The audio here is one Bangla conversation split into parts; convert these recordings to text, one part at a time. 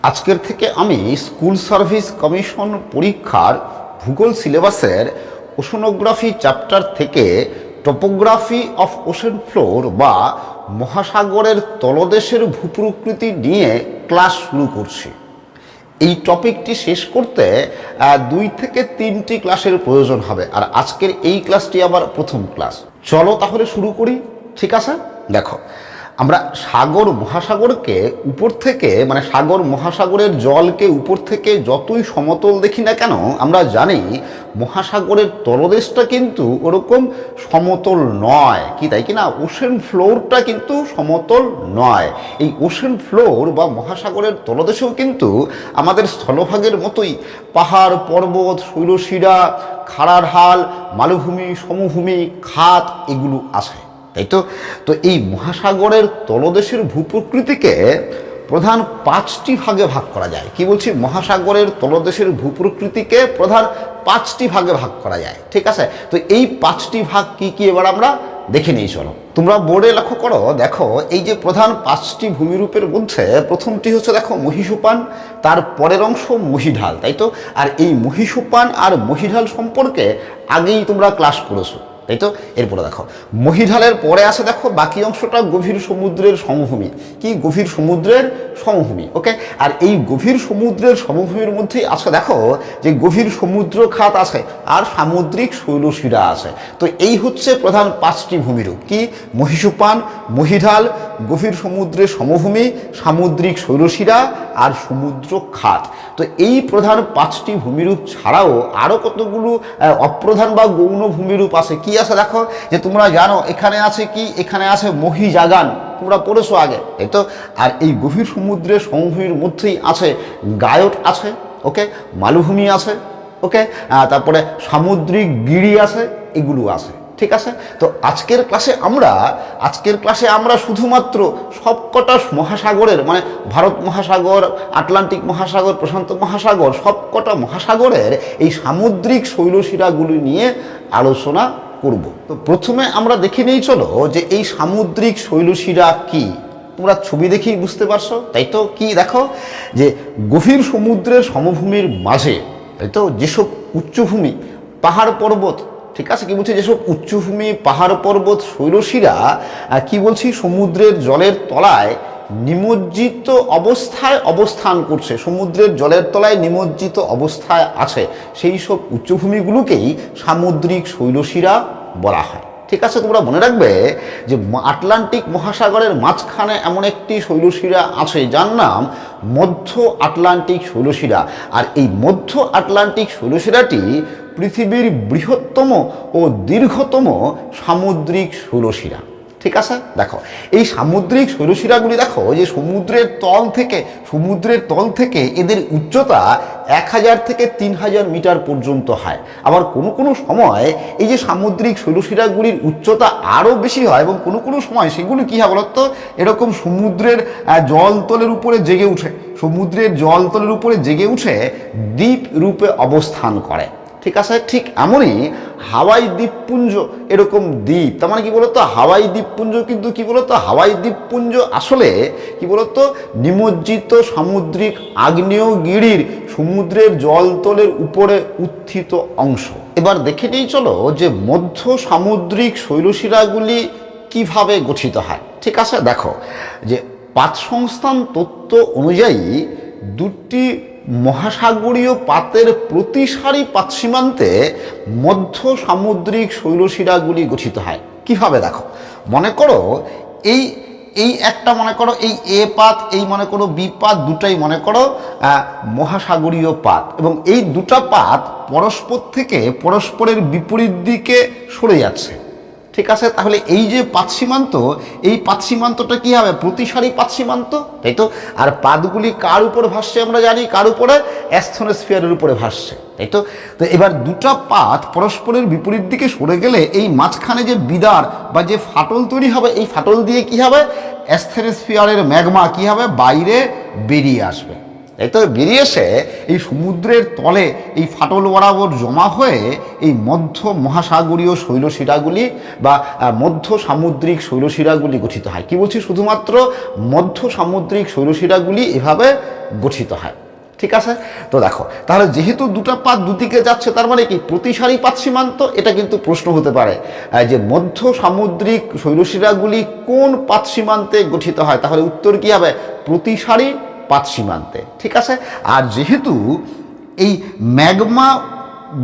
আজকের থেকে আমি স্কুল সার্ভিস কমিশন পরীক্ষার ভূগোল সিলেবাসের ওশনোগ্রাফি চ্যাপ্টার থেকে টপোগ্রাফি অফ ওশেন ফ্লোর বা মহাসাগরের তলদেশের ভূপ্রকৃতি নিয়ে ক্লাস শুরু করছি। এই টপিকটি শেষ করতে 2 থেকে 3টি ক্লাসের প্রয়োজন হবে, আর আজকের এই ক্লাসটি আবার প্রথম ক্লাস। চলো তাহলে শুরু করি। ঠিক আছে, দেখো আমরা সাগর মহাসাগরকে উপর থেকে সাগর মহাসাগরের জলকে উপর থেকে যতই সমতল দেখি না কেন, আমরা জানি মহাসাগরের তলদেশটা কিন্তু ওরকম সমতল নয়, কি তাই কি না? ওশেন ফ্লোরটা কিন্তু সমতল নয়। এই ওশেন ফ্লোর বা মহাসাগরের তলদেশেও কিন্তু আমাদের স্থলভাগের মতোই পাহাড়, পর্বত, শৈলশিরা, খাড়া ঢাল, মালভূমি, সমভূমি, খাত এগুলো আছে, তাই তো। তো এই মহাসাগরের তলদেশের ভূপ্রকৃতিকে প্রধান 5টি ভাগে ভাগ করা যায়। কি বলছি? মহাসাগরের তলদেশের ভূপ্রকৃতিকে প্রধান 5টি ভাগে ভাগ করা যায়। ঠিক আছে, তো এই 5টি ভাগ কি কি এবার আমরা দেখে নিই। চলো তোমরা বোর্ডে লক্ষ্য করো, দেখো এই যে প্রধান 5টি ভূমিরূপের মধ্যে প্রথমটি হচ্ছে দেখো মহীসোপান, তার পরের অংশ মহীঢাল, তাই তো। আর এই মহীসোপান আর মহীঢাল সম্পর্কে আগেই তোমরা ক্লাস করেছো, তাই তো। এরপরে দেখো মহীঢালের পরে আছে দেখো বাকি অংশটা গভীর সমুদ্রের সমভূমি। কি? গভীর সমুদ্রের সমভূমি, ওকে। আর এই গভীর সমুদ্রের সমভূমির মধ্যেই আছে দেখো যে গভীর সমুদ্র খাত আছে আর সামুদ্রিক শৈলশিরা আছে। তো এই হচ্ছে প্রধান 5টি ভূমিরূপ। কি? মহীসোপান, মহীঢাল, গভীর সমুদ্রের সমভূমি, সামুদ্রিক শৈলশিরা আর সমুদ্র খাত। তো এই প্রধান 5টি ভূমিরূপ ছাড়াও আরও কতগুলো অপ্রধান বা গৌণ ভূমিরূপ আছে। কি আছে দেখো, যে তোমরা জানো এখানে আছে কি, এখানে আছে মহীজাগান, তোমরা পড়েছো আগে, তাই তো। আর এই গভীর সমুদ্রের সমভূমির মধ্যেই আছে গায়ট আছে, ওকে, মালভূমি আছে, ওকে, তারপরে সামুদ্রিক গিরি আছে, এগুলো আছে। ঠিক আছে, তো আজকের ক্লাসে আমরা শুধুমাত্র সবকটা মহাসাগরের ভারত মহাসাগর, আটলান্টিক মহাসাগর, প্রশান্ত মহাসাগর, সবকটা মহাসাগরের এই সামুদ্রিক শৈলশিরাগুলি নিয়ে আলোচনা করব। তো প্রথমে আমরা দেখে নিই চলো যে এই সামুদ্রিক শৈলশিরা কি। তোমরা ছবি দেখেই বুঝতে পারছো, তাই তো। কি দেখো, যে গভীর সমুদ্রের সমভূমির মাঝে, তাই তো, যেসব উচ্চভূমি, পাহাড় পর্বত, ঠিক আছে, কি বলছি, যেসব উচ্চভূমি, পাহাড় পর্বত, শৈলশিরা কি বলছি সমুদ্রের জলের তলায় নিমজ্জিত অবস্থায় অবস্থান করছে, সমুদ্রের জলের তলায় নিমজ্জিত অবস্থায় আছে, সেই সব উচ্চভূমিগুলোকেই সামুদ্রিক শৈলশিরা বলা হয়। ঠিক আছে, তোমরা মনে রাখবে যে আটলান্টিক মহাসাগরের মাঝখানে এমন একটি শৈলশিরা আছে যার নাম মধ্য আটলান্টিক শৈলশিরা। আর এই মধ্য আটলান্টিক শৈলশিরাটি পৃথিবীর বৃহত্তম ও দীর্ঘতম সামুদ্রিক শৈলশিরা। ঠিক আছে, দেখো এই সামুদ্রিক শৈলশিরাগুলি দেখো যে সমুদ্রের তল থেকে এদের উচ্চতা 1000 থেকে 3000 মিটার পর্যন্ত হয়। আবার কোনো সময় এই যে সামুদ্রিক শৈলশিরাগুলির উচ্চতা আরও বেশি হয়, এবং কোনো সময় সেগুলি কী হয় বলতো, এরকম সমুদ্রের জলতলের উপরে জেগে উঠে দ্বীপ রূপে অবস্থান করে। ঠিক আছে, ঠিক এমনই হাওয়াই দ্বীপপুঞ্জ এরকম দ্বীপ। তার মানে কি বলতো, হাওয়াই দ্বীপপুঞ্জ কিন্তু কি বলতো, হাওয়াই দ্বীপপুঞ্জ আসলে কি বলতো নিমজ্জিত সামুদ্রিক আগ্নেয়গিরির সমুদ্রের জলতলের উপরে উত্থিত অংশ। এবার দেখে নিই চলো যে মধ্য সামুদ্রিক শৈলশিরাগুলি কিভাবে গঠিত হয়। ঠিক আছে, দেখো যে পাত সংস্থান তত্ত্ব অনুযায়ী 2টি মহাসাগরীয় পাতের প্রতি সারি পাত সীমান্তে মধ্য সামুদ্রিক শৈলশিরাগুলি গঠিত হয়। কিভাবে দেখো, মনে করো এই একটা মনে করো এই এ পাত, এই মনে করো বি পাত, দুটাই মনে করো মহাসাগরীয় পাত, এবং এই দুটা পাত পরস্পর থেকে পরস্পরের বিপরীত দিকে সরে যাচ্ছে। ঠিক আছে, তাহলে এই যে পাত সীমান্ত, এই পাত সীমান্তটা কি হবে, প্রতিসারি পাত সীমান্ত, তাই তো। আর পাতগুলি কার উপর ভাসছে আমরা জানি, কার উপরে, অ্যাস্থনোস্ফিয়ারের উপরে ভাসছে, তাই তো। তো এবার দুটা পাত পরস্পরের বিপরীত দিকে সরে গেলে এই মাঝখানে যে বিদার বা যে ফাটল তৈরি হবে, এই ফাটল দিয়ে কি হবে, অ্যাস্থনোস্ফিয়ারের ম্যাগমা কি হবে, বাইরে বেরিয়ে আসবে। এই তো বেরিয়ে এসে এই সমুদ্রের তলে এই ফাটল বরাবর জমা হয়ে এই মধ্য মহাসাগরীয় শৈলশিরাগুলি বা মধ্য সামুদ্রিক শৈলশিরাগুলি গঠিত হয়। কি বলছি, শুধুমাত্র মধ্য সামুদ্রিক শৈলশিরাগুলি এভাবে গঠিত হয়। ঠিক আছে, তো দেখো তাহলে যেহেতু দুটা পাত দুদিকে যাচ্ছে, তার মানে কি প্রতিসারী পাত সীমান্ত, এটা কিন্তু প্রশ্ন হতে পারে যে মধ্য সামুদ্রিক শৈলশিরাগুলি কোন পাত সীমান্তে গঠিত হয়, তাহলে উত্তর কি হবে, প্রতিসারী পাত সীমান্তে। ঠিক আছে, আর যেহেতু এই ম্যাগমা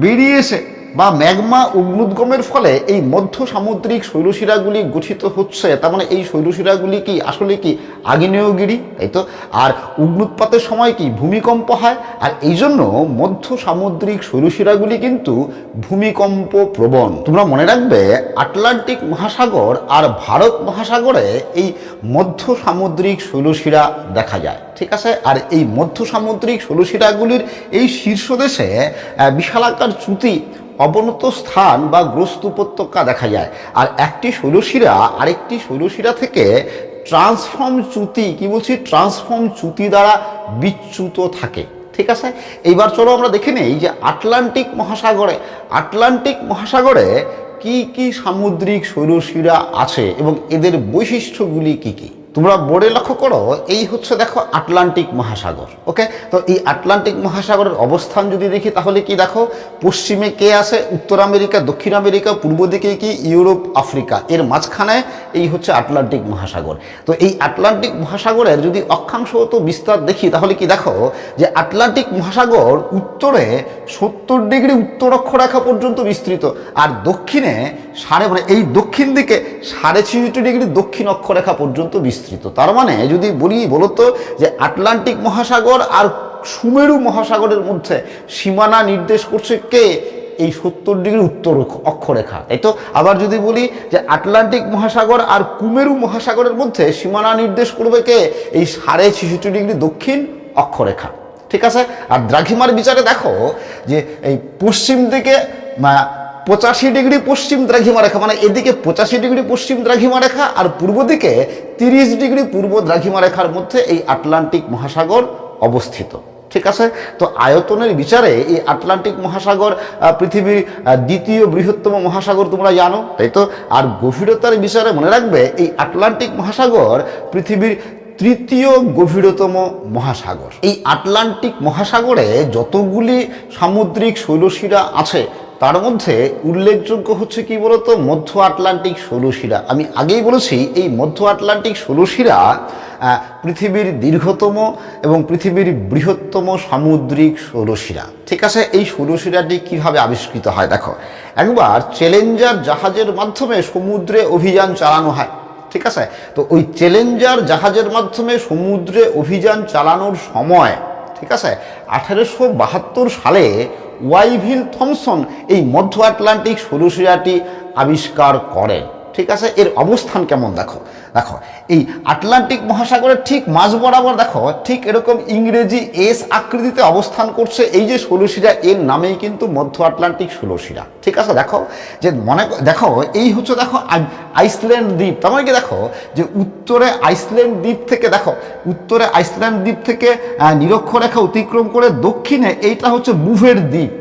বেরিয়ে এসে বা ম্যাগমা অগ্নুদ্গমের ফলে এই মধ্য সামুদ্রিক শৈলশিরাগুলি গঠিত হচ্ছে, তার মানে এই শৈলশিরাগুলি কি আসলে কি আগ্নেয়গিরি, তাই তো। আর অগ্নুৎপাতের সময় কি ভূমিকম্প হয়, আর এই জন্য মধ্য সামুদ্রিক শৈলশিরাগুলি কিন্তু ভূমিকম্প প্রবণ। তোমরা মনে রাখবে আটলান্টিক মহাসাগর আর ভারত মহাসাগরে এই মধ্য সামুদ্রিক শৈলশিরা দেখা যায়। ঠিক আছে, আর এই মধ্য সামুদ্রিক শৈলশিরাগুলির এই শীর্ষদেশে বিশালাকার চ্যুতি, অবনত স্থান বা গ্রস্ত উপত্যকা দেখা যায়। আর একটি শৈলশিরা আরেকটি শৈলশিরা থেকে ট্রান্সফর্ম চ্যুতি, কি বলছি, ট্রান্সফর্ম চ্যুতি দ্বারা বিচ্যুত থাকে। ঠিক আছে, এইবার চলো আমরা দেখে নেই যে আটলান্টিক মহাসাগরে কি কি সামুদ্রিক শৈলশিরা আছে এবং এদের বৈশিষ্ট্যগুলি কি কি। তোমরা বোর্ডে লক্ষ্য করো, এই হচ্ছে দেখো আটলান্টিক মহাসাগর। ওকে, তো এই আটলান্টিক মহাসাগরের অবস্থান যদি দেখি তাহলে কি দেখো, পশ্চিমে কে আছে, উত্তর আমেরিকা, দক্ষিণ আমেরিকা, পূর্ব দিকে কি ইউরোপ, আফ্রিকা, এর মাঝখানে এই হচ্ছে আটলান্টিক মহাসাগর। তো এই আটলান্টিক মহাসাগরের যদি অক্ষাংশগত বিস্তার দেখি তাহলে কি দেখো যে আটলান্টিক মহাসাগর উত্তরে 70 ডিগ্রি উত্তর অক্ষরেখা পর্যন্ত বিস্তৃত, আর দক্ষিণে এই দক্ষিণ দিকে 66.5 ডিগ্রি দক্ষিণ অক্ষরেখা পর্যন্ত বিস্তৃত। তার মানে যদি বলতো যে আটলান্টিক মহাসাগর আর সুমেরু মহাসাগরের মধ্যে সীমানা নির্দেশ করছে কে, এই 70 ডিগ্রি উত্তর অক্ষরেখা, তাই তো। আবার যদি বলি যে আটলান্টিক মহাসাগর আর কুমেরু মহাসাগরের মধ্যে সীমানা নির্দেশ করবে কে, এই 66.5 ডিগ্রি দক্ষিণ অক্ষরেখা। ঠিক আছে, আর দ্রাঘিমার বিচারে দেখো যে এই পশ্চিম দিকে 85 ডিগ্রি পশ্চিম দ্রাঘিমা রেখা, মানে এদিকে 85 ডিগ্রি পশ্চিম দ্রাঘিমা রেখা আর পূর্ব দিকে 30 ডিগ্রি পূর্ব দ্রাঘিমা রেখার মধ্যে এই আটলান্টিক মহাসাগর অবস্থিত। ঠিক আছে, তো আয়তনের বিচারে এই আটলান্টিক মহাসাগর পৃথিবীর দ্বিতীয় বৃহত্তম মহাসাগর, তোমরা জানো, তাই তো। আর গভীরতার বিচারে মনে রাখবে এই আটলান্টিক মহাসাগর পৃথিবীর তৃতীয় গভীরতম মহাসাগর। এই আটলান্টিক মহাসাগরে যতগুলি সামুদ্রিক শৈলশিরা আছে তার মধ্যে উল্লেখযোগ্য হচ্ছে কি বলতো, মধ্য আটলান্টিক শৈলশিরা। আমি আগেই বলেছি এই মধ্য আটলান্টিক শৈলশিরা পৃথিবীর দীর্ঘতম এবং পৃথিবীর বৃহত্তম সামুদ্রিক শৈলশিরা। ঠিক আছে, এই শৈলশিরাটি কিভাবে আবিষ্কৃত হয় দেখো, একবার চ্যালেঞ্জার জাহাজের মাধ্যমে সমুদ্রে অভিযান চালানো হয়। ঠিক আছে, তো ওই চ্যালেঞ্জার জাহাজের মাধ্যমে সমুদ্রে অভিযান চালানোর সময়, ঠিক আছে, 1872 সালে ওয়াইভিল থমসন এই মধ্য আটলান্টিক শৈলশিরাটি আবিষ্কার করেন। ঠিক আছে, এর অবস্থান কেমন দেখো, এই আটলান্টিক মহাসাগরের ঠিক মাঝ বরাবর দেখো ঠিক এরকম ইংরেজি এস আকৃতিতে অবস্থান করছে এই যে শৈলশিরা, এর নামেই কিন্তু মধ্য আটলান্টিক শৈলশিরা। ঠিক আছে, দেখো এই হচ্ছে দেখো আইসল্যান্ড দ্বীপ। তার মানে কি দেখো যে উত্তরে আইসল্যান্ড দ্বীপ থেকে নিরক্ষরেখা অতিক্রম করে দক্ষিণে এইটা হচ্ছে বুভের দ্বীপ।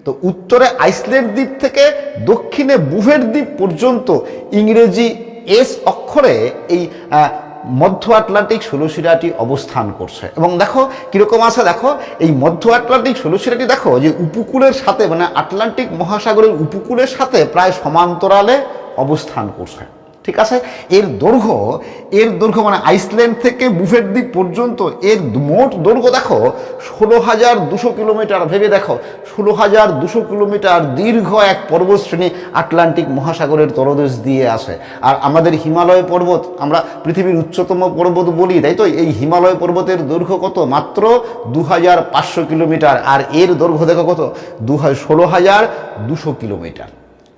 তো উত্তরে আইসল্যান্ড দ্বীপ থেকে দক্ষিণে বুভের দ্বীপ পর্যন্ত ইংরেজি এস অক্ষরে এই মধ্য আটলান্টিক শৈলশিরাটি অবস্থান করছে। এবং দেখো কিরকম আছে, দেখো এই মধ্য আটলান্টিক শৈলশিরাটি দেখো যে উপকূলের সাথে, মানে আটলান্টিক মহাসাগরের উপকূলের সাথে প্রায় সমান্তরালে অবস্থান করছে। ঠিক আছে, এর দৈর্ঘ্য মানে আইসল্যান্ড থেকে বুভের দ্বীপ পর্যন্ত এর মোট দৈর্ঘ্য দেখো 16,200 কিলোমিটার। ভেবে দেখো 16,200 কিলোমিটার দীর্ঘ এক পর্বতশ্রেণী আটলান্টিক মহাসাগরের তলদেশ দিয়ে আসে। আর আমাদের হিমালয় পর্বত আমরা পৃথিবীর উচ্চতম পর্বত বলি, তাই তো। এই হিমালয় পর্বতের দৈর্ঘ্য কত, মাত্র 2,500 কিলোমিটার, আর এর দৈর্ঘ্য দেখো কত, 16,200 কিলোমিটার।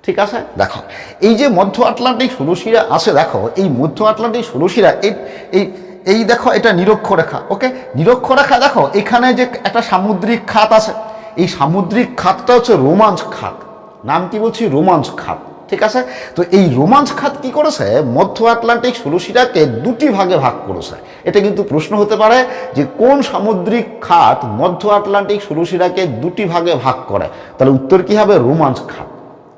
ঠিক আছে, দেখো এই যে মধ্য আটলান্টিক শৈলশিরা আছে, দেখো এই মধ্য আটলান্টিক শৈলশিরা এই দেখো এটা নিরক্ষরেখা। ওকে, নিরক্ষরেখা দেখো এখানে যে একটা সামুদ্রিক খাত আছে, এই সামুদ্রিক খাতটা হচ্ছে রোমাঞ্চ খাত। নাম কি বলছি, রোমাঞ্চ খাত। ঠিক আছে। তো এই রোমাঞ্চ খাত কি করেছে, মধ্য আটলান্টিক স্থলশিরাকে দুটি ভাগে ভাগ করেছে। এটা কিন্তু প্রশ্ন হতে পারে যে কোন সামুদ্রিক খাত মধ্য আটলান্টিক স্থলশিরাকে দুটি ভাগে ভাগ করে, তাহলে উত্তর কি হবে, রোমাঞ্চ খাত।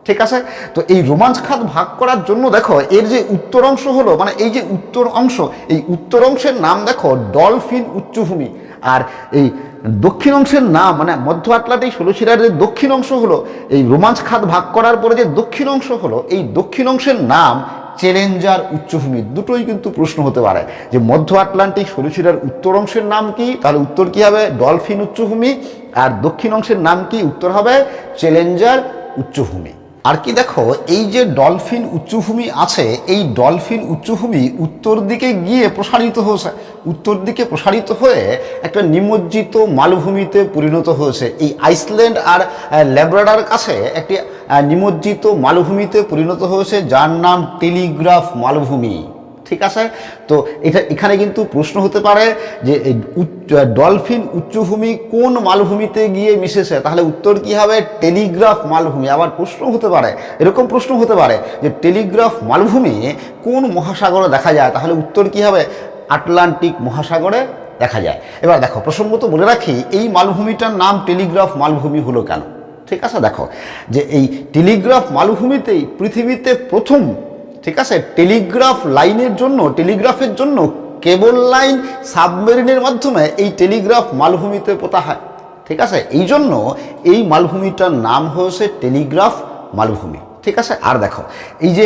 ঠিক আছে। তো এই রোমাঞ্চ খাত ভাগ করার জন্য দেখো এর যে উত্তর অংশ হলো, মানে এই যে উত্তর অংশ, এই উত্তর অংশের নাম দেখো ডলফিন উচ্চভূমি, আর এই দক্ষিণ অংশের নাম মানে মধ্য আটলান্টিক স্থলশিরার যে দক্ষিণ অংশ হলো, এই রোমাঞ্চ খাত ভাগ করার পরে যে দক্ষিণ অংশ হলো, এই দক্ষিণ অংশের নাম চ্যালেঞ্জার উচ্চভূমি। দুটোই কিন্তু প্রশ্ন হতে পারে যে মধ্য আটলান্টিক স্থলশিরার উত্তর অংশের নাম কি, তাহলে উত্তর কি হবে, ডলফিন উচ্চভূমি, আর দক্ষিণ অংশের নাম কি, উত্তর হবে চ্যালেঞ্জার উচ্চভূমি। আর কি দেখো এই যে ডলফিন উচ্চভূমি আছে, এই ডলফিন উচ্চভূমি উত্তর দিকে গিয়ে প্রসারিত হয়েছে, উত্তর দিকে প্রসারিত হয়ে একটা নিমজ্জিত মালভূমিতে পরিণত হয়েছে। এই আইসল্যান্ড আর ল্যাব্রাডার কাছে একটি নিমজ্জিত মালভূমিতে পরিণত হয়েছে, যার নাম টেলিগ্রাফ মালভূমি। ঠিক আছে। তো এখানে কিন্তু প্রশ্ন হতে পারে যে ডলফিন উচ্চভূমি কোন মালভূমিতে গিয়ে মিশেছে, তাহলে উত্তর কি হবে, টেলিগ্রাফ মালভূমি। আবার প্রশ্ন হতে পারে, এরকম প্রশ্ন হতে পারে যে টেলিগ্রাফ মালভূমি কোন মহাসাগরে দেখা যায়, তাহলে উত্তর কি হবে, আটলান্টিক মহাসাগরে দেখা যায়। এবার দেখো প্রসঙ্গত বলে রাখি এই মালভূমিটার নাম টেলিগ্রাফ মালভূমি হলো কেন। ঠিক আছে। দেখো যে এই টেলিগ্রাফ মালভূমিতেই পৃথিবীতে প্রথম, ঠিক আছে, টেলিগ্রাফ লাইনের জন্য, টেলিগ্রাফের জন্য কেবল লাইন সাবমেরিনের মাধ্যমে এই টেলিগ্রাফ মালভূমিতে পোতা হয়। ঠিক আছে। এই জন্য এই মালভূমিটার নাম হয়েছে টেলিগ্রাফ মালভূমি। ঠিক আছে। আর দেখো এই যে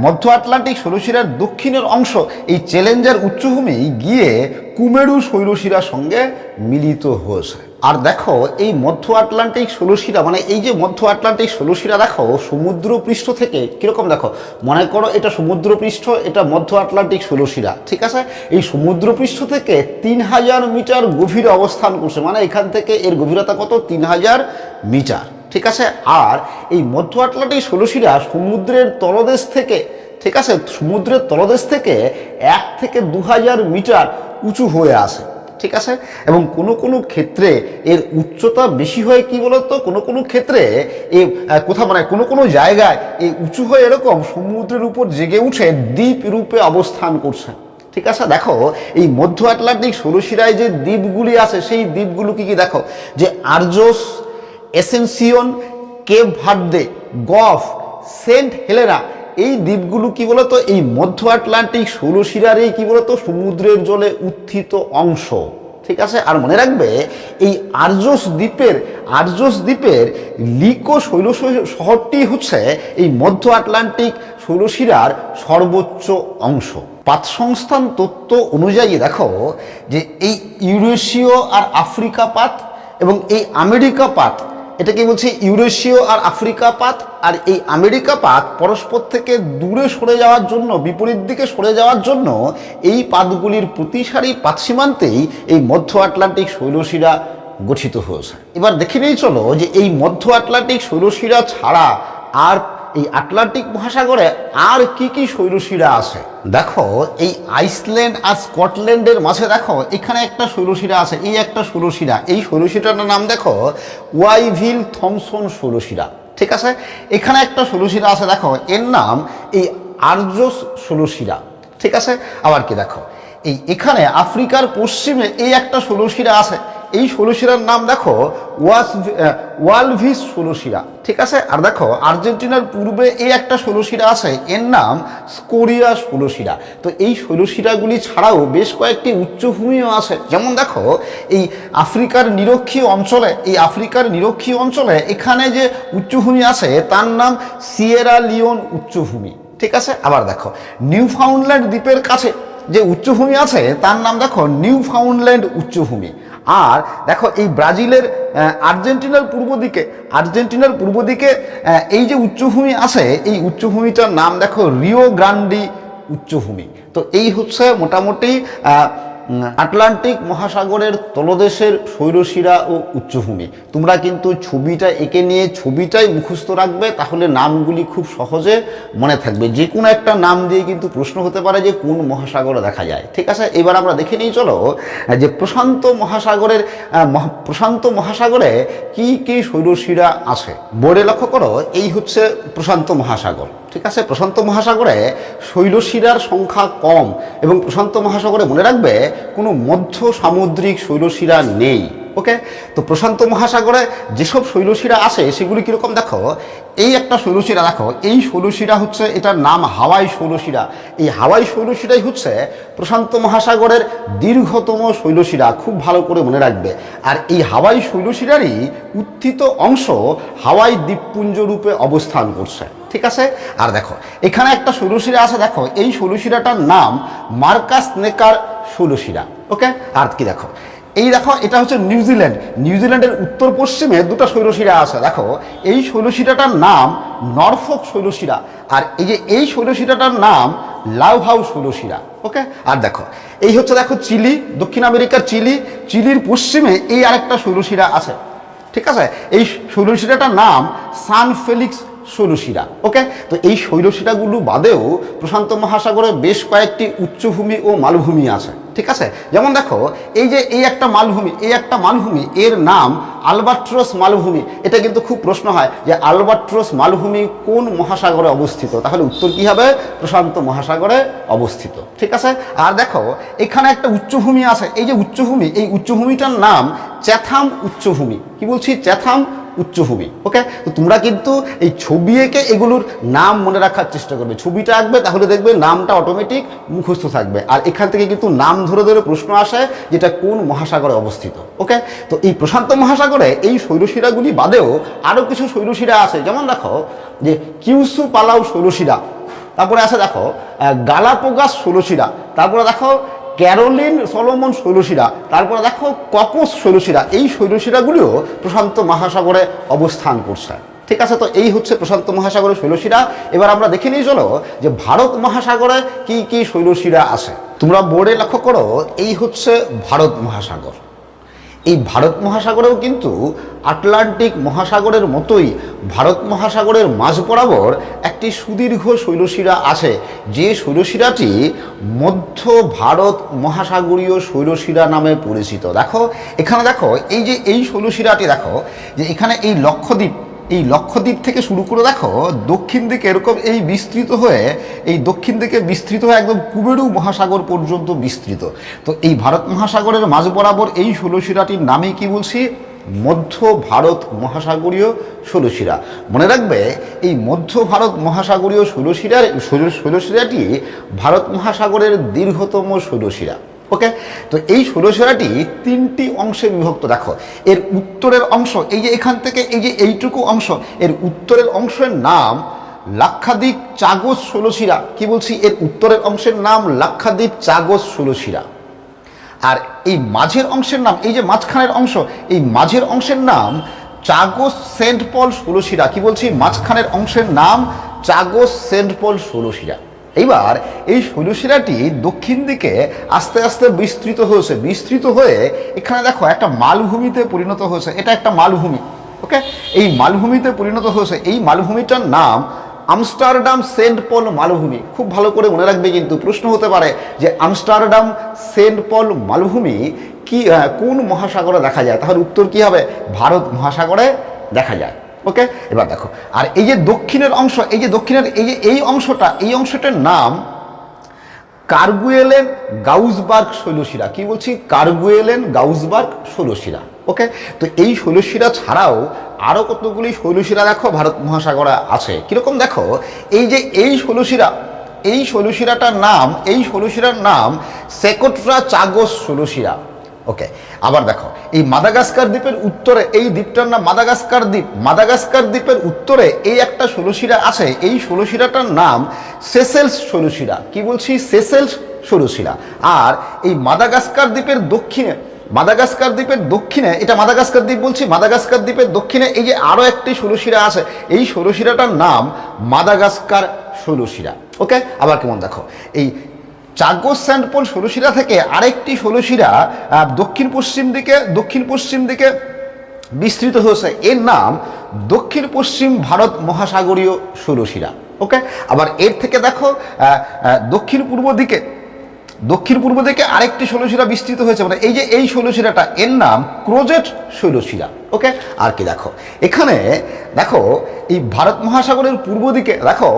মধ্য আটলান্টিক স্থলশিরার দক্ষিণের অংশ, এই চ্যালেঞ্জার উচ্চভূমি গিয়ে কুমেরু শৈলশিরার সঙ্গে মিলিত হয়েছে। আর দেখো এই মধ্য আটলান্টিক স্থলশিরা, মানে এই যে মধ্য আটলান্টিক স্থলশিরা দেখো সমুদ্রপৃষ্ঠ থেকে কিরকম, দেখো মনে করো এটা সমুদ্রপৃষ্ঠ, এটা মধ্য আটলান্টিক স্থলশিরা। ঠিক আছে। এই সমুদ্রপৃষ্ঠ থেকে 3000 মিটার গভীরে অবস্থান করছে, মানে এখান থেকে এর গভীরতা কত, 3000 মিটার। ঠিক আছে। আর এই মধ্য আটলান্টিক স্থলশিরা সমুদ্রের তলদেশ থেকে, ঠিক আছে, সমুদ্রের তলদেশ থেকে 1 থেকে 2000 মিটার উঁচু হয়ে আসে। ঠিক আছে। এবং কোনো ক্ষেত্রে এর উচ্চতা বেশি হয়, কি বলতো, কোনো ক্ষেত্রে এই কোথাও মানে কোনো জায়গায় এই উঁচু হয়ে এরকম সমুদ্রের উপর জেগে উঠে দ্বীপ রূপে অবস্থান করছে। ঠিক আছে। দেখো এই মধ্য আটলান্টিক স্থলশিরায় যে দ্বীপগুলি আছে, সেই দ্বীপগুলো কি কি দেখো, যে আর্জোস, এসেনসিয়ন, কেপ ভার্দে, গফ, সেন্ট হেলেনা, এই দ্বীপগুলো কি বলতো এই মধ্য আটলান্টিক স্থলশিরারই কি বলতো সমুদ্রের জলে উত্থিত অংশ। ঠিক আছে। আর মনে রাখবে এই আর্জোস দ্বীপের লিকো শৈল শহরটি হচ্ছে এই মধ্য আটলান্টিক স্থলশিরার সর্বোচ্চ অংশ। পাত সংস্থান তত্ত্ব অনুযায়ী দেখো যে এই ইউরেশীয় আর আফ্রিকা পাত এবং এই আমেরিকা পাত, এটাকে বলছে ইউরেশীয় আর আফ্রিকা পাত, আর এই আমেরিকা পাত পরস্পর থেকে দূরে সরে যাওয়ার জন্য, বিপরীত দিকে সরে যাওয়ার জন্য এই পাতগুলির প্রতিসারী পাত সীমান্তেই এই মধ্য আটলান্টিক শৈলশিরা গঠিত হয়েছে। এবার দেখে নিয়ে চলো যে এই মধ্য আটলান্টিক শৈলশিরা ছাড়া আর এই আটলান্টিক মহাসাগরে আর কি কি শৈলশিরা আছে। দেখো এই আইসল্যান্ড আর স্কটল্যান্ডের মাঝে দেখো এখানে একটা শৈলশিরা আছে, এই একটা শৈলশিরা, এই শৈলশিরাটার নাম দেখো ওয়াইভিল থমসন শৈলশিরা। ঠিক আছে। এখানে একটা শৈলশিরা আছে দেখো, এর নাম এই আর্জোস শৈলশিরা। ঠিক আছে। আবার কি দেখো এখানে আফ্রিকার পশ্চিমে এই একটা শৈলশিরা আছে, এই শৈলশিরার নাম দেখো ওয়ালভিস শৈলশিরা। ঠিক আছে। আর দেখো আর্জেন্টিনার পূর্বে এই একটা শৈলশিরা আছে, এর নাম স্কোরিয়া শৈলশিরা। তো এই শৈলশিরাগুলি ছাড়াও বেশ কয়েকটি উচ্চভূমিও আছে, যেমন দেখো এই আফ্রিকার নিরক্ষীয় অঞ্চলে এখানে যে উচ্চভূমি আছে তার নাম সিয়েরা লিওন উচ্চভূমি। ঠিক আছে। আবার দেখো নিউফাউন্ডল্যান্ড দ্বীপের কাছে যে উচ্চভূমি আছে তার নাম দেখো নিউফাউন্ডল্যান্ড উচ্চভূমি। আর দেখো এই ব্রাজিলের আর্জেন্টিনার পূর্ব দিকে এই যে উচ্চভূমি আছে, এই উচ্চভূমিটার নাম দেখো রিও গ্রান্ডি উচ্চভূমি। তো এই হচ্ছে মোটামুটি আটলান্টিক মহাসাগরের তলদেশের শৈলশিরা ও উচ্চভূমি। তোমরা কিন্তু ছবিটা এঁকে নিয়ে ছবিটাই মুখস্থ রাখবে, তাহলে নামগুলি খুব সহজে মনে থাকবে। যে কোনো একটা নাম দিয়ে কিন্তু প্রশ্ন হতে পারে যে কোন মহাসাগরে দেখা যায়। ঠিক আছে। এবার আমরা দেখে নিই চলো যে প্রশান্ত মহাসাগরে কি কি শৈলশিরা আছে। বোর্ডে লক্ষ্য করো, এই হচ্ছে প্রশান্ত মহাসাগর। ঠিক আছে, প্রশান্ত মহাসাগরে শৈলশিরার সংখ্যা কম এবং প্রশান্ত মহাসাগরে মনে রাখবে কোনো মধ্য সামুদ্রিক শৈলশিরা নেই। ওকে, তো প্রশান্ত মহাসাগরে যেসব শৈলশিরা আসে সেগুলি কীরকম দেখো, এই একটা শৈলশিরা দেখো, এই শৈলশিরা হচ্ছে, এটার নাম হাওয়াই শৈলশিরা। এই হাওয়াই শৈলশিরাই হচ্ছে প্রশান্ত মহাসাগরের দীর্ঘতম শৈলশিরা, খুব ভালো করে মনে রাখবে। আর এই হাওয়াই শৈলশিরারই উত্থিত অংশ হাওয়াই দ্বীপপুঞ্জ রূপে অবস্থান করছে। ঠিক আছে, আর দেখো এখানে একটা শৈলশিরা আছে, দেখো এই শৈলশিরাটার নাম মার্কাস নেকার শৈলশিরা। ওকে, আর কি দেখো, এই দেখো এটা হচ্ছে নিউজিল্যান্ড, নিউজিল্যান্ডের উত্তর পশ্চিমে দুটো শৈলশিরা আছে। দেখো এই শৈলশিরাটার নাম নরফক শৈলশিরা, আর এই যে এই শৈলশিরাটার নাম লাউহাউ শৈলশিরা। ওকে, আর দেখো এই হচ্ছে দেখো চিলি, দক্ষিণ আমেরিকার চিলি, চিলির পশ্চিমে এই আরেকটা শৈলশিরা আছে। ঠিক আছে, এই শৈলশিরাটার নাম সান ফেলিক্স শৈলশিরা। ওকে, তো এই শৈলশিরাগুলো বাদেও প্রশান্ত মহাসাগরে বেশ কয়েকটি উচ্চভূমি ও মালভূমি আছে। ঠিক আছে, যেমন দেখো এই যে এই একটা মালভূমি, এর নাম আলবাট্রস মালভূমি। এটা কিন্তু খুব প্রশ্ন হয় যে আলবাট্রস মালভূমি কোন মহাসাগরে অবস্থিত, তাহলে উত্তর কি হবে, প্রশান্ত মহাসাগরে অবস্থিত। ঠিক আছে, আর দেখো এখানে একটা উচ্চভূমি আছে, এই যে উচ্চভূমি, এই উচ্চভূমিটার নাম চ্যাথাম উচ্চভূমি। কি বলছি, চ্যাথাম উচ্চভূমি। ওকে, তো তোমরা কিন্তু এই ছবি এঁকে এগুলোর নাম মনে রাখার চেষ্টা করবে, ছবিটা আঁকবে, তাহলে দেখবে নামটা অটোমেটিক মুখস্থ থাকবে। আর এখান থেকে কিন্তু নাম ধরে ধরে প্রশ্ন আসে যেটা কোন মহাসাগরে অবস্থিত। ওকে, তো এই প্রশান্ত মহাসাগরে এই শৈলশিরাগুলি বাদেও আরও কিছু শৈলশিরা আছে, যেমন দেখো যে কিউসু পালাউ শৈলশিরা, তারপরে আছে দেখো গালাপোগাস শৈলশিরা, তারপরে দেখো ক্যারোলিন সলোমন শৈলশিরা, তারপরে দেখো ককোস শৈলশিরা। এই শৈলশিরাগুলিও প্রশান্ত মহাসাগরে অবস্থান করছে। ঠিক আছে, তো এই হচ্ছে প্রশান্ত মহাসাগরের শৈলশিরা। এবার আমরা দেখে নিয়ে চলো যে ভারত মহাসাগরে কি কি শৈলশিরা আছে। তোমরা বোর্ডে লক্ষ্য করো, এই হচ্ছে ভারত মহাসাগর। এই ভারত মহাসাগরেও কিন্তু আটলান্টিক মহাসাগরের মতোই ভারত মহাসাগরের মাঝ বরাবর একটি সুদীর্ঘ শৈলশিরা আছে, যে শৈলশিরাটি মধ্য ভারত মহাসাগরীয় শৈলশিরা নামে পরিচিত। দেখো এখানে দেখো এই যে এই শৈলশিরাটি, দেখো যে এখানে এই লক্ষদ্বীপ থেকে শুরু করে দেখো দক্ষিণ দিকে এরকম এই বিস্তৃত হয়ে, এই দক্ষিণ দিকে বিস্তৃত হয়ে একদম কুবেরু মহাসাগর পর্যন্ত বিস্তৃত। তো এই ভারত মহাসাগরের মাঝ বরাবর এই শৈলশিরাটির নামে কি বলছি, মধ্য ভারত মহাসাগরীয় শৈলশিরা। মনে রাখবে এই মধ্য ভারত মহাসাগরীয় শৈলশিরাটি ভারত মহাসাগরের দীর্ঘতম শৈলশিরা। ওকে, তো এই শৈলশিরাটি তিনটি অংশে বিভক্ত। দেখো এর উত্তরের অংশ, এই যে এখান থেকে এই যে এইটুকু অংশ, এর উত্তরের অংশের নাম লাক্ষাদ্বীপ চাগোস শৈলশিরা। কি বলছি, এর উত্তরের অংশের নাম লাক্ষাদ্বীপ চাগোস শৈলশিরা। আর এই মাঝের অংশের নাম, এই যে মাঝখানের অংশ, এই মাঝের অংশের নাম চাগোস সেন্ট পল শৈলশিরা। কি বলছি, মাঝখানের অংশের নাম চাগোস সেন্ট পল শৈলশিরা। এইবার এই শৈলশিরাটি দক্ষিণ দিকে আস্তে আস্তে বিস্তৃত হয়ে এখানে দেখো একটা মালভূমিতে পরিণত হয়েছে। এটা একটা মালভূমি। ওকে, এই মালভূমিতে পরিণত হয়েছে। এই মালভূমিটার নাম আমস্টারডাম সেন্ট পল মালভূমি। খুব ভালো করে মনে রাখবে, কিন্তু প্রশ্ন হতে পারে যে আমস্টারডাম সেন্ট পল মালভূমি কি কোন মহাসাগরে দেখা যায়, তাহলে উত্তর কি হবে, ভারত মহাসাগরে দেখা যায়। ওকে, এবার দেখো আর এই যে দক্ষিণের অংশ, এই যে দক্ষিণের এই অংশটার নাম কার্গুয়েলেন গাউসবার্গ শৈলশিরা। কি বলছি, কার্গুয়েলেন গাউসবার্গ শৈলশিরা। ওকে, তো এই শৈলশিরা ছাড়াও আরও কতগুলি শৈলশিরা দেখো ভারত মহাসাগরে আছে। কিরকম দেখো, এই যে এই শৈলশিরাটার নাম সেকোট্রা চাগোস শৈলশিরা। ওকে, আবার দেখো এই মাদাগাস্কার দ্বীপের উত্তরে, এই দ্বীপটার নাম মাদাগাস্কার দ্বীপের উত্তরে এই একটা শৈলশিরা আছে। এই শৈলশিরাটার নাম সেসেলস শৈলশিরা। কি বলছি, সেসেলস শৈলশিরা। আর এই মাদাগাস্কার দ্বীপের দক্ষিণে এটা মাদাগাস্কার দ্বীপ বলছি, মাদাগাস্কার দ্বীপের দক্ষিণে এই যে আরো একটি শৈলশিরা আছে, এই শৈলশিরাটার নাম মাদাগাস্কার শৈলশিরা। ওকে, আবার কেমন দেখো এই চাগোস সেন্ট পল শৈলশিরা থেকে আরেকটি শৈলশিরা দক্ষিণ পশ্চিম দিকে বিস্তৃত হয়েছে, এর নাম দক্ষিণ পশ্চিম ভারত মহাসাগরীয় শৈলশিরা। ওকে, আবার এর থেকে দেখো দক্ষিণ পূর্ব দিকে আরেকটি শৈলশিরা বিস্তৃত হয়েছে, মানে এই যে এই শৈলশিরাটা, এর নাম ক্রোজেট শৈলশিরা। ওকে, আর কি দেখো এখানে দেখো এই ভারত মহাসাগরের পূর্ব দিকে দেখো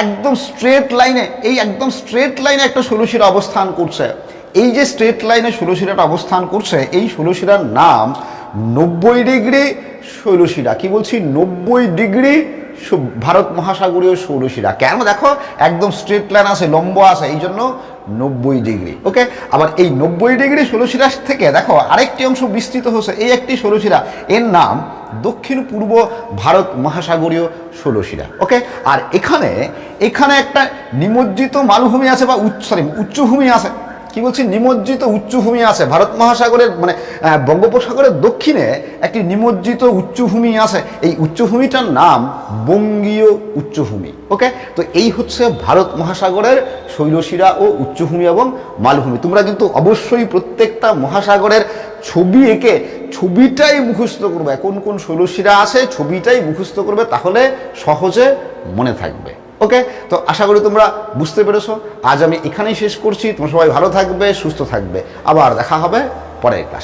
একদম স্ট্রেট লাইনে, এই একদম স্ট্রেট লাইনে একটা ষোলশিরা অবস্থান করছে। এই যে স্ট্রেট লাইনে ষোলশিরাটা অবস্থান করছে, এই ষোলশিরার নাম 90 ডিগ্রি শৈলশিরা। কি বলছি? 90 ডিগ্রি ভারত মহাসাগরীয় শৈলশিরা। কেন? দেখো একদম স্ট্রেট লাইন আছে, লম্ব আছে, এই জন্য 90 ডিগ্রি। ওকে, আবার এই 90 ডিগ্রি ষোলশিরা থেকে দেখো আরেকটি অংশ বিস্তৃত হচ্ছে, এই একটি ষোলশিরা, এর নাম দক্ষিণ পূর্ব ভারত মহাসাগরীয় ষোলশিরা। ওকে, আর এখানে এখানে একটা নিমজ্জিত মালভূমি আছে বা উচ্চভূমি আছে। কি বলছি? নিমজ্জিত উচ্চভূমি আছে ভারত মহাসাগরের, মানে বঙ্গোপসাগরের দক্ষিণে একটি নিমজ্জিত উচ্চভূমি আছে। এই উচ্চভূমিটার নাম বঙ্গীয় উচ্চভূমি। ওকে, তো এই হচ্ছে ভারত মহাসাগরের শৈলশিরা ও উচ্চভূমি এবং মালভূমি। তোমরা কিন্তু অবশ্যই প্রত্যেকটা মহাসাগরের ছবি এঁকে ছবিটাই মুখস্থ করবে, কোন কোন শৈলশিরা আছে ছবিটাই মুখস্থ করবে, তাহলে সহজে মনে থাকবে। ওকে, তো আশা করি তোমরা বুঝতে পেরেছো। আজ আমি এখানেই শেষ করছি। তোমরা সবাই ভালো থাকবে, সুস্থ থাকবে। আবার দেখা হবে পরের ক্লাসে।